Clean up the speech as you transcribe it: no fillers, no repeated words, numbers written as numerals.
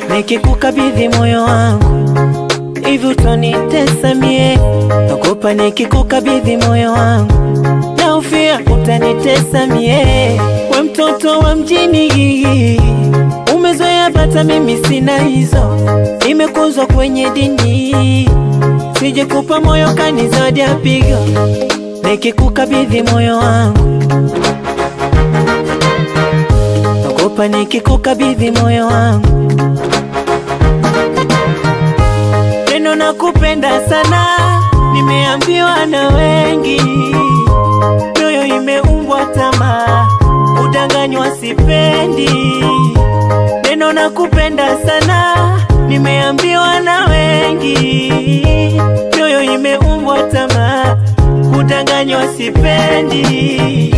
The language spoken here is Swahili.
Nikikukabidhi moyo wangu hivi utanitesa mie? Naogopa nikikukabidhi moyo wangu naufia utanitesa mie. We mtoto wa mjini, umezoea bata, mimi sina hizo, nimekuzwa kwenye dini, sije kupa moyo kanizadi ya pigo. Nikikukabidhi moyo wangu naogopa nikikukabidhi moyo wangu. Neno nakupenda sana nimeambiwa na wengi, mioyo imeumbwa tamaa, udanganywa sipendi. Neno nakupenda sana nimeambiwa na wengi, mioyo imeumbwa tamaa, udanganywa sipendi.